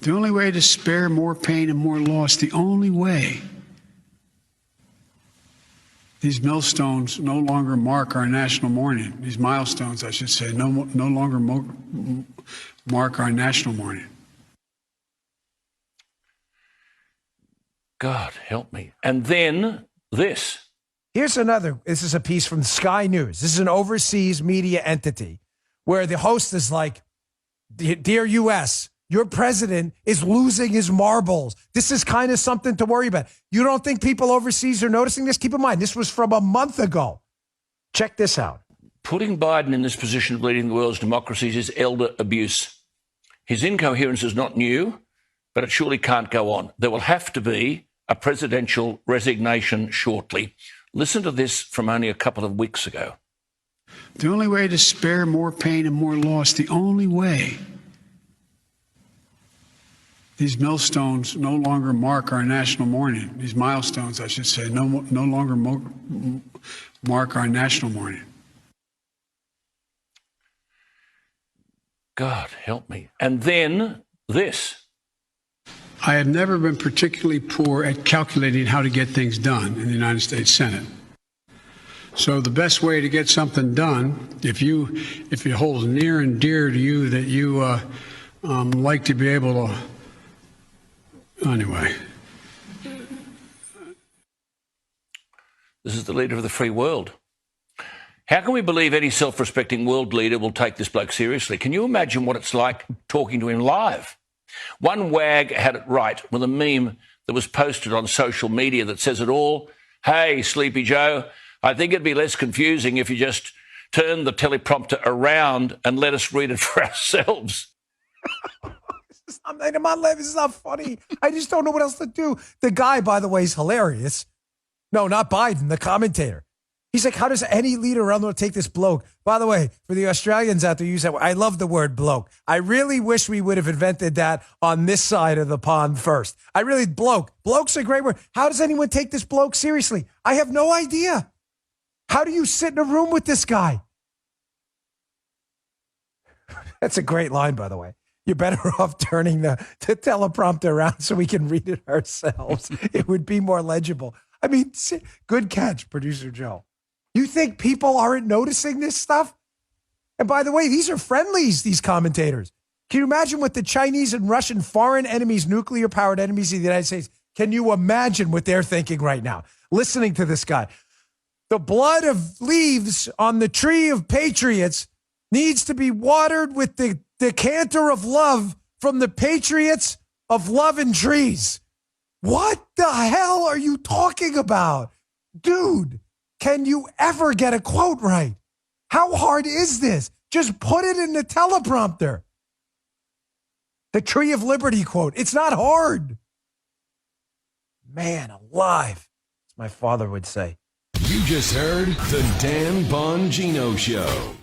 The only way to spare more pain and more loss, the only way. These millstones no longer mark our national mourning. These milestones, I should say, no longer mark our national mourning. God help me. And then this. Here's another. This is a piece from Sky News. This is an overseas media entity where the host is like, "Dear U.S., your president is losing his marbles. This is kind of something to worry about." You don't think people overseas are noticing this? Keep in mind, this was from a month ago. Check this out. Putting Biden in this position of leading the world's democracies is elder abuse. His incoherence is not new, but it surely can't go on. There will have to be a presidential resignation shortly. Listen to this from only a couple of weeks ago. The only way to spare more pain and more loss, the only way. These millstones no longer mark our national mourning. These milestones, I should say, no longer mark our national mourning. God help me. And then this. I have never been particularly poor at calculating how to get things done in the United States Senate. So the best way to get something done, if it holds near and dear to you that you like to be able to, anyway. This is the leader of the free world. How can we believe any self-respecting world leader will take this bloke seriously? Can you imagine what it's like talking to him live? One wag had it right with a meme that was posted on social media that says it all. "Hey, Sleepy Joe, I think it'd be less confusing if you just turned the teleprompter around and let us read it for ourselves." This is not funny. I just don't know what else to do. The guy, by the way, is hilarious. No, not Biden, the commentator. He's like, how does any leader around the world take this bloke? By the way, for the Australians out there, use that word. I love the word bloke. I really wish we would have invented that on this side of the pond first. Bloke's a great word. How does anyone take this bloke seriously? I have no idea. How do you sit in a room with this guy? That's a great line, by the way. You're better off turning the teleprompter around so we can read it ourselves. It would be more legible. I mean, good catch, Producer Joe. You think people aren't noticing this stuff? And by the way, these are friendlies, these commentators. Can you imagine what the Chinese and Russian foreign enemies, nuclear-powered enemies of the United States, can you imagine what they're thinking right now? Listening to this guy. The blood of leaves on the tree of patriots needs to be watered with the decanter of love from the patriots of love and trees. What the hell are you talking about? Dude, can you ever get a quote right? How hard is this? Just put it in the teleprompter. The Tree of Liberty quote. It's not hard. Man alive, as my father would say. You just heard the Dan Bongino Show.